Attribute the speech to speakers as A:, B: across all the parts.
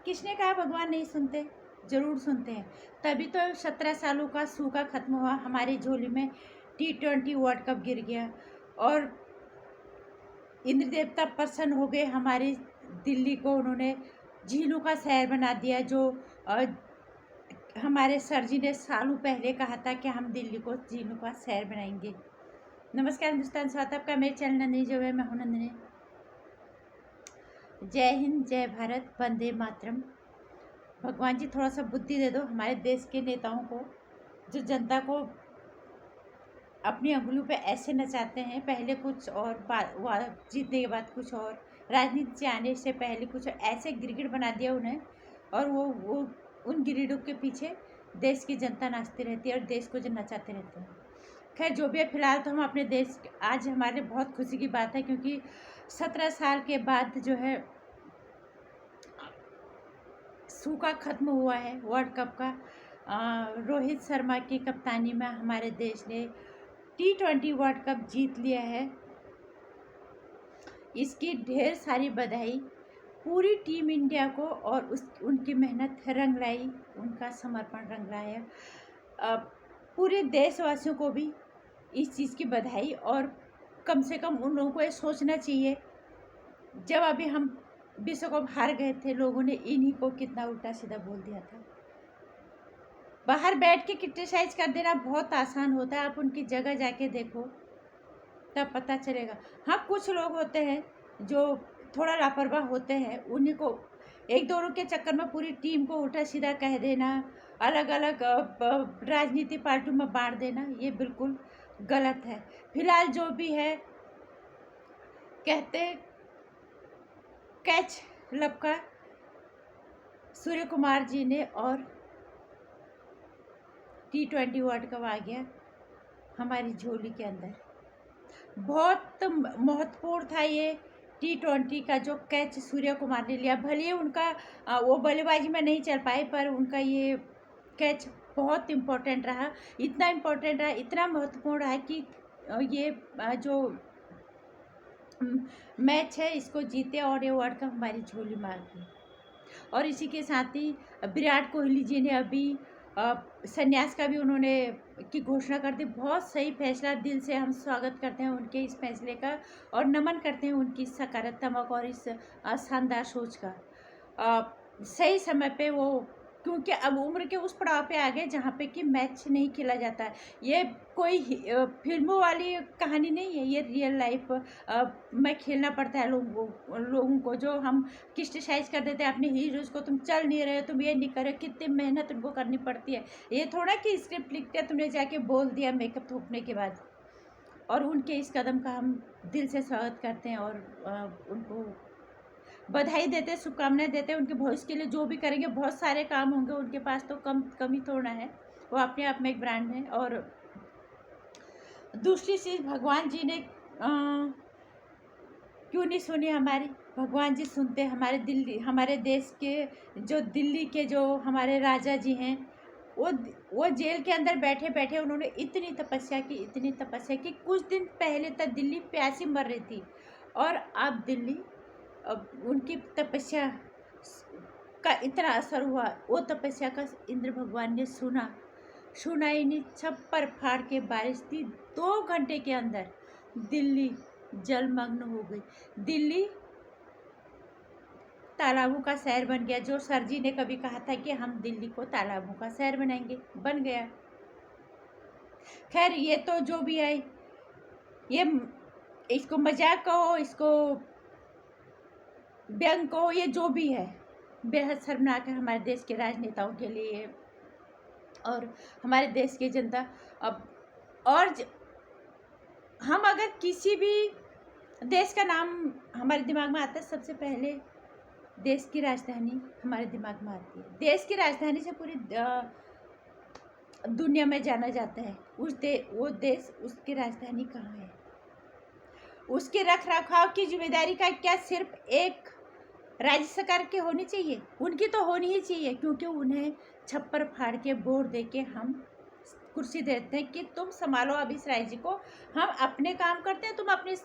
A: किसने कहा भगवान नहीं सुनते? ज़रूर सुनते हैं। तभी तो 17 सालों का सूखा खत्म हुआ, हमारी झोली में T20 वर्ल्ड कप गिर गया और इंद्र देवता प्रसन्न हो गए। हमारी दिल्ली को उन्होंने झीलों का शहर बना दिया, जो हमारे सर जी ने सालों पहले कहा था कि हम दिल्ली को झीलों का शहर बनाएंगे। नमस्कार हिंदुस्तान, स्वागत है आपका मेरे चैनल नंदिनी जो है, मैं हूं नंदिनी। जय हिंद, जय भारत, वंदे मातरम। भगवान जी थोड़ा सा बुद्धि दे दो हमारे देश के नेताओं को, जो जनता को अपनी अंगुलियों पे ऐसे नचाते हैं, पहले कुछ और जीतने के बाद कुछ और, राजनीति से आने से पहले कुछ ऐसे गिरगिट बना दिया उन्हें, और वो उन गिरिडों के पीछे देश की जनता नाचती रहती है और देश को जो नचाते रहते हैं। खैर जो भी है, फिलहाल तो हम अपने देश, आज हमारे बहुत खुशी की बात है क्योंकि 17 साल के बाद जो है सूखा खत्म हुआ है वर्ल्ड कप का। रोहित शर्मा की कप्तानी में हमारे देश ने T20 वर्ल्ड कप जीत लिया है। इसकी ढेर सारी बधाई पूरी टीम इंडिया को, और उनकी मेहनत रंग लाई, उनका समर्पण रंग लाया। पूरे देशवासियों को भी इस चीज़ की बधाई, और कम से कम उन लोगों को ये सोचना चाहिए, जब अभी हम विश्व कप हार गए थे, लोगों ने इन्हीं को कितना उल्टा सीधा बोल दिया था। बाहर बैठ के क्रिटिसाइज कर देना बहुत आसान होता है, आप उनकी जगह जाके देखो तब पता चलेगा। हाँ, कुछ लोग होते हैं जो थोड़ा लापरवाह होते हैं, उन्हीं को एक दो के चक्कर में पूरी टीम को उल्टा सीधा कह देना, अलग अलग राजनीति पार्टियों में बांट देना, ये बिल्कुल गलत है। फिलहाल जो भी है, कहते कैच लपका सूर्य कुमार जी ने, और T20 वर्ल्ड कप आ गया हमारी झोली के अंदर। बहुत महत्वपूर्ण था ये T20 का जो कैच सूर्य कुमार ने लिया। भले उनका वो बल्लेबाजी में नहीं चल पाए, पर उनका ये कैच बहुत इम्पोर्टेंट रहा। इतना इम्पोर्टेंट रहा, इतना महत्वपूर्ण रहा कि ये जो मैच है इसको जीते और ये वर्ल्ड कप हमारी झोली में आ गई। और इसी के साथ ही विराट कोहली जी ने अभी संन्यास का भी उन्होंने की घोषणा कर दी। बहुत सही फैसला, दिल से हम स्वागत करते हैं उनके इस फैसले का, और नमन करते हैं उनकी सकारात्मक और इस शानदार सोच का। सही समय पे वो, क्योंकि अब उम्र के उस पड़ाव पे आ गए जहाँ पे कि मैच नहीं खेला जाता है। ये कोई फिल्मों वाली कहानी नहीं है, ये रियल लाइफ में खेलना पड़ता है लोगों को, जो हम क्रिटिसाइज कर देते हैं अपने हीरोज़ को, तुम चल नहीं रहे हो, तुम ये नहीं कर रहे, कितनी मेहनत उनको करनी पड़ती है। ये थोड़ा कि स्क्रिप्ट लिख के तुमने जाके बोल दिया मेकअप थोपने के बाद। और उनके इस कदम का हम दिल से स्वागत करते हैं और उनको बधाई देते हैं, शुभकामनाएं देते हैं। उनके भविष्य के लिए जो भी करेंगे, बहुत सारे काम होंगे उनके पास, तो कमी थोड़ा है, वो अपने आप में एक ब्रांड है। और दूसरी चीज़, भगवान जी ने क्यों नहीं सुनी हमारी? भगवान जी सुनते। हमारे देश के जो दिल्ली के जो हमारे राजा जी हैं, वो जेल के अंदर बैठे बैठे उन्होंने इतनी तपस्या की, कुछ दिन पहले तक दिल्ली प्यासी मर रही थी, और अब दिल्ली, अब उनकी तपस्या का इतना असर हुआ, वो तपस्या का इंद्र भगवान ने सुना ही नहीं, छप्पर फाड़ के बारिश थी। 2 घंटे के अंदर दिल्ली जलमग्न हो गई। दिल्ली तालाबों का शहर बन गया। जो सर जी ने कभी कहा था कि हम दिल्ली को तालाबों का शहर बनाएंगे, बन गया। खैर ये तो जो भी है, ये इसको मजाक कहो, इसको व्यंग कहो, ये जो भी है, बेहद शर्मनाक है हमारे देश के राजनेताओं के लिए और हमारे देश की जनता। अब और हम अगर किसी भी देश का नाम हमारे दिमाग में आता है, सबसे पहले देश की राजधानी हमारे दिमाग में आती है। देश की राजधानी से पूरी दुनिया में जाना जाता है। वो देश, उसकी राजधानी कहाँ है? उसके रख रखाव की जिम्मेदारी का क्या सिर्फ एक राज्य सरकार की होनी चाहिए? उनकी तो होनी ही चाहिए, क्योंकि उन्हें छप्पर फाड़ के बोर दे के हम कुर्सी देते हैं कि तुम संभालो अब इस राज्य को। हम अपने काम करते हैं, तुम अपने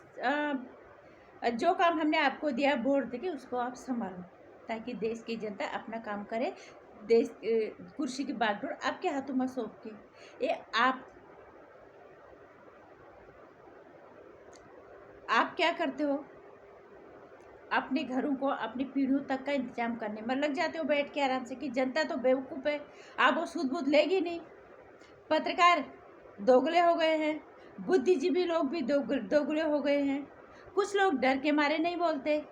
A: जो काम हमने आपको दिया बोर दे के उसको आप संभालो, ताकि देश की जनता अपना काम करे। देश कुर्सी की बागडोर आपके हाथों में सौंप के ये आप क्या करते हो? अपने घरों को अपनी पीढ़ियों तक का इंतजाम करने में लग जाते हो बैठ के आराम से कि जनता तो बेवकूफ़ है, आप वो सूद बूद लेगी नहीं। पत्रकार दोगले हो गए हैं, बुद्धिजीवी लोग भी दोगले हो गए हैं। कुछ लोग डर के मारे नहीं बोलते।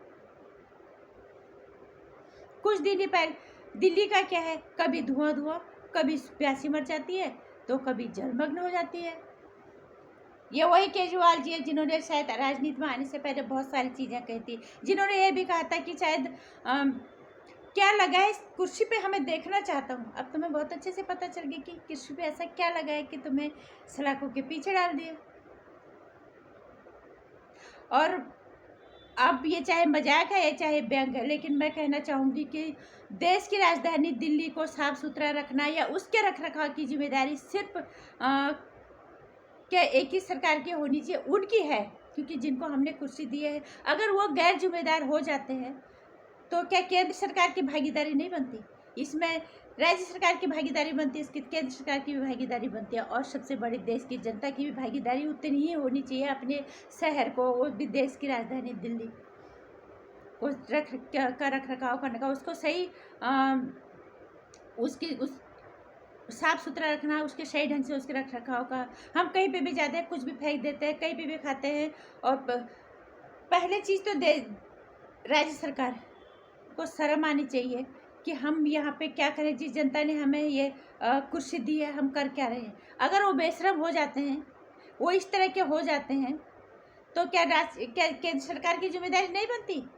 A: कुछ दिन ही पहले दिल्ली का क्या है, कभी धुआं धुआं, कभी प्यासी मर जाती है तो कभी जलमग्न हो जाती है। ये वही केजरीवाल जी है जिन्होंने शायद राजनीति में आने से पहले बहुत सारी चीज़ें कही थी, जिन्होंने ये भी कहा था कि शायद क्या लगा है इस कुर्सी पे, हमें देखना चाहता हूँ। अब तुम्हें बहुत अच्छे से पता चल गया कि कुर्सी पे ऐसा क्या लगा है कि तुम्हें सलाखों के पीछे डाल दिया। और अब ये चाहे मजाक है या चाहे व्यंग है, लेकिन मैं कहना चाहूँगी कि देश की राजधानी दिल्ली को साफ सुथरा रखना या उसके रख रखाव की जिम्मेदारी सिर्फ क्या एक ही सरकार की होनी चाहिए, उनकी है, क्योंकि जिनको हमने कुर्सी दी है अगर वो गैर जिम्मेदार हो जाते हैं तो क्या केंद्र सरकार की भागीदारी नहीं बनती? इसमें राज्य सरकार की भागीदारी बनती है, इसकी केंद्र सरकार की भी भागीदारी बनती है, और सबसे बड़ी देश की जनता की भी भागीदारी उतनी ही होनी चाहिए अपने शहर को, वो भी देश की राजधानी दिल्ली को रख रखाव करने का, उसको सही उस साफ सुथरा रखना, उसके सही ढंग से उसके रख रखाव का। हम कहीं पे भी जाते हैं कुछ भी फेंक देते हैं, कहीं पे भी खाते हैं, और पहले चीज़ तो राज्य सरकार को शर्म आनी चाहिए कि हम यहाँ पे क्या करें, जिस जनता ने हमें ये कुर्सी दी है हम कर क्या रहे हैं। अगर वो बेशरम हो जाते हैं, वो इस तरह के हो जाते हैं, तो क्या केंद्र सरकार की जिम्मेदारी नहीं बनती?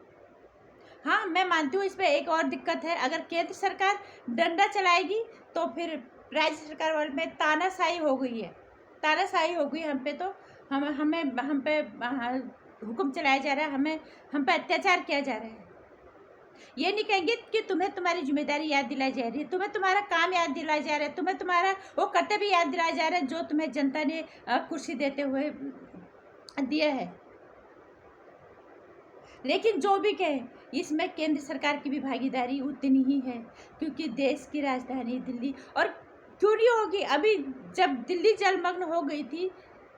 A: हाँ, मैं मानती हूँ इसमें एक और दिक्कत है, अगर केंद्र सरकार डंडा चलाएगी तो फिर राज्य सरकार वाले में तानाशाही हो गई है, तानाशाही हो गई हम पे, तो हम पे हुक्म चलाया जा रहा है, हम पे अत्याचार किया जा रहा है। ये नहीं कहेंगे कि तुम्हें तुम्हारी जिम्मेदारी याद दिलाई जा रही है, तुम्हें तुम्हारा काम याद दिलाया जा रहा है, तुम्हें तुम्हारा वो कर्तव्य याद दिलाया जा रहा है जो तुम्हें जनता ने कुर्सी देते हुए दिया है। लेकिन जो भी कहे, इसमें केंद्र सरकार की भी भागीदारी उतनी ही है, क्योंकि देश की राजधानी दिल्ली, और क्यों नहीं होगी? अभी जब दिल्ली जलमग्न हो गई थी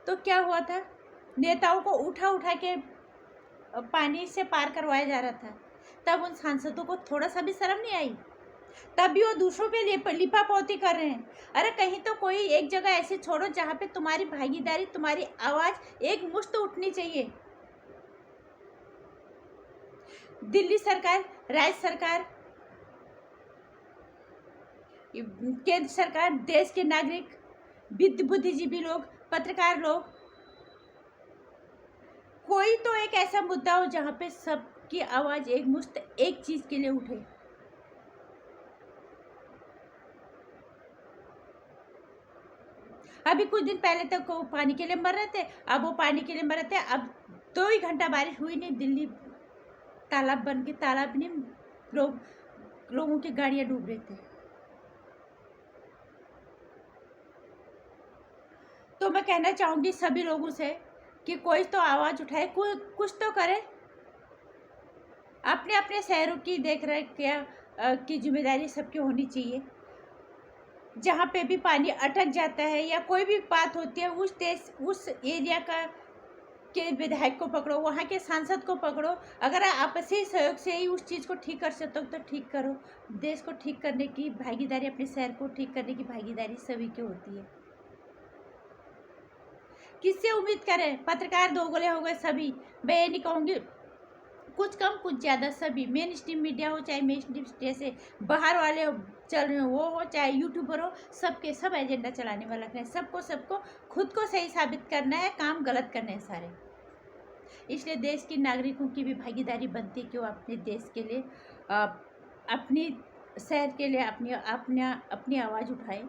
A: तो क्या हुआ था, नेताओं को उठा उठा के पानी से पार करवाया जा रहा था, तब उन सांसदों को थोड़ा सा भी शर्म नहीं आई? तब भी वो दूसरों पे लिपा पोती कर रहे हैं। अरे कहीं तो कोई एक जगह ऐसी छोड़ो जहाँ पे तुम्हारी भागीदारी, तुम्हारी आवाज़ एक मुश्त उठनी चाहिए। दिल्ली सरकार, राज्य सरकार, केंद्र सरकार, देश के नागरिक, बुद्धिजीवी लोग, पत्रकार लोग, कोई तो एक ऐसा मुद्दा हो जहाँ पे सबकी आवाज़ एक मुश्त एक चीज़ के लिए उठे। अभी कुछ दिन पहले तक वो पानी के लिए मर रहे थे, अब वो पानी के लिए मर रहे थे, अब 2 ही घंटा बारिश हुई नहीं, दिल्ली तालाब बन के, तालाब नहीं, लोगों की गाड़ियाँ डूब रहे थे। तो मैं कहना चाहूँगी सभी लोगों से कि कोई तो आवाज़ उठाए, कुछ तो करे। अपने अपने शहरों की देख रेख की जिम्मेदारी सबकी होनी चाहिए। जहाँ पे भी पानी अटक जाता है या कोई भी बात होती है, उस एरिया के विधायक को पकड़ो, वहाँ के सांसद को पकड़ो। अगर आपसी सहयोग से ही उस चीज़ को ठीक कर सकते हो तो ठीक करो। देश को ठीक करने की भागीदारी, अपने शहर को ठीक करने की भागीदारी सभी की होती है। किससे उम्मीद करें? पत्रकार दोगले हो गए सभी, मैं ये नहीं कहूँगी, कुछ कम कुछ ज़्यादा सभी, मेन स्ट्रीम मीडिया हो चाहे मेन स्ट्रीम जैसे बाहर वाले चल रहे हो वो हो, चाहे यूट्यूबर हो, सबके सब एजेंडा चलाने वाला है। सबको खुद को सही साबित करना है, काम गलत करने हैं सारे। इसलिए देश के नागरिकों की भी भागीदारी बनती है कि वो अपने देश के लिए, अपनी शहर के लिए अपनी आवाज़ उठाए।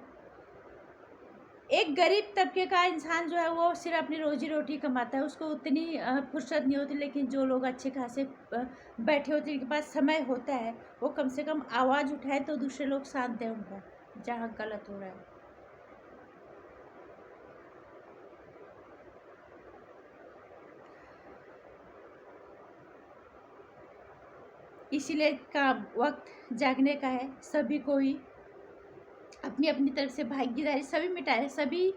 A: एक गरीब तबके का इंसान जो है वो सिर्फ अपनी रोजी रोटी कमाता है, उसको उतनी फुर्सत नहीं होती, लेकिन जो लोग अच्छे खासे बैठे होते हैं, जिनके पास समय होता है, वो कम से कम आवाज़ उठाए तो दूसरे लोग साथ दें उनका, जहाँ गलत हो रहा है। इसीलिए का वक्त जागने का है। सभी को ही अपनी अपनी तरफ से भागीदारी सभी मिटाए, सभी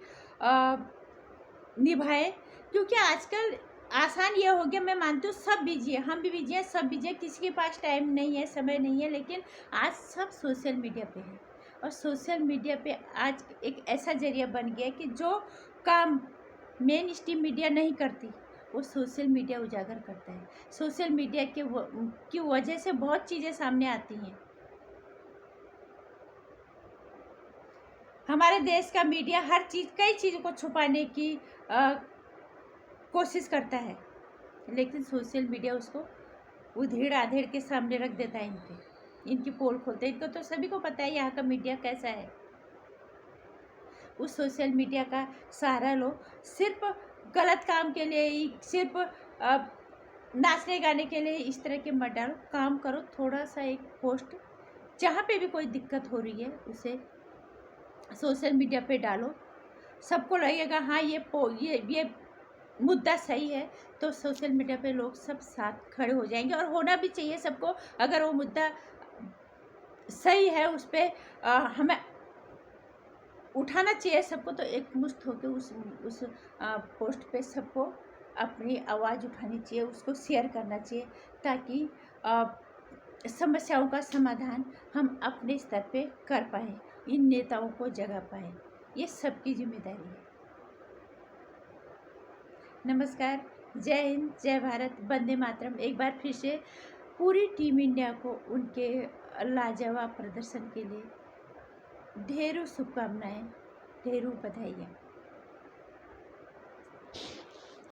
A: निभाए, क्योंकि आजकल आसान ये हो गया। मैं मानती हूँ सब बिजी है, हम भी बिजी हैं, सब बिजी है, किसी के पास टाइम नहीं है, समय नहीं है, लेकिन आज सब सोशल मीडिया पे है। और सोशल मीडिया पे आज एक ऐसा जरिया बन गया कि जो काम मेन स्ट्रीम मीडिया नहीं करती वो सोशल मीडिया उजागर करता है। सोशल मीडिया की वजह से बहुत चीज़ें सामने आती हैं। हमारे देश का मीडिया हर चीज़, कई चीज़ों को छुपाने की कोशिश करता है, लेकिन सोशल मीडिया उसको उधेड़ आधेड़ के सामने रख देता है। इनकी पोल खोलते हैं। इनको तो सभी को पता है यहाँ का मीडिया कैसा है। उस सोशल मीडिया का सहारा लो सिर्फ गलत काम के लिए ही, सिर्फ नाचने गाने के लिए इस तरह के मत डालो। काम करो, थोड़ा सा एक पोस्ट जहाँ पे भी कोई दिक्कत हो रही है उसे सोशल मीडिया पे डालो। सबको लगेगा हाँ ये मुद्दा सही है, तो सोशल मीडिया पे लोग सब साथ खड़े हो जाएंगे। और होना भी चाहिए सबको। अगर वो मुद्दा सही है उस पर हमें उठाना चाहिए सबको, तो एक मुश्त होकर उस पोस्ट पे सबको अपनी आवाज़ उठानी चाहिए, उसको शेयर करना चाहिए, ताकि समस्याओं का समाधान हम अपने स्तर पे कर पाएँ, इन नेताओं को जगा पाएँ। ये सबकी जिम्मेदारी है। नमस्कार, जय हिंद, जय भारत, वंदे मातरम। एक बार फिर से पूरी टीम इंडिया को उनके लाजवाब प्रदर्शन के लिए ढेरों शुभकामनाएं, ढेरों बधाइयाँ।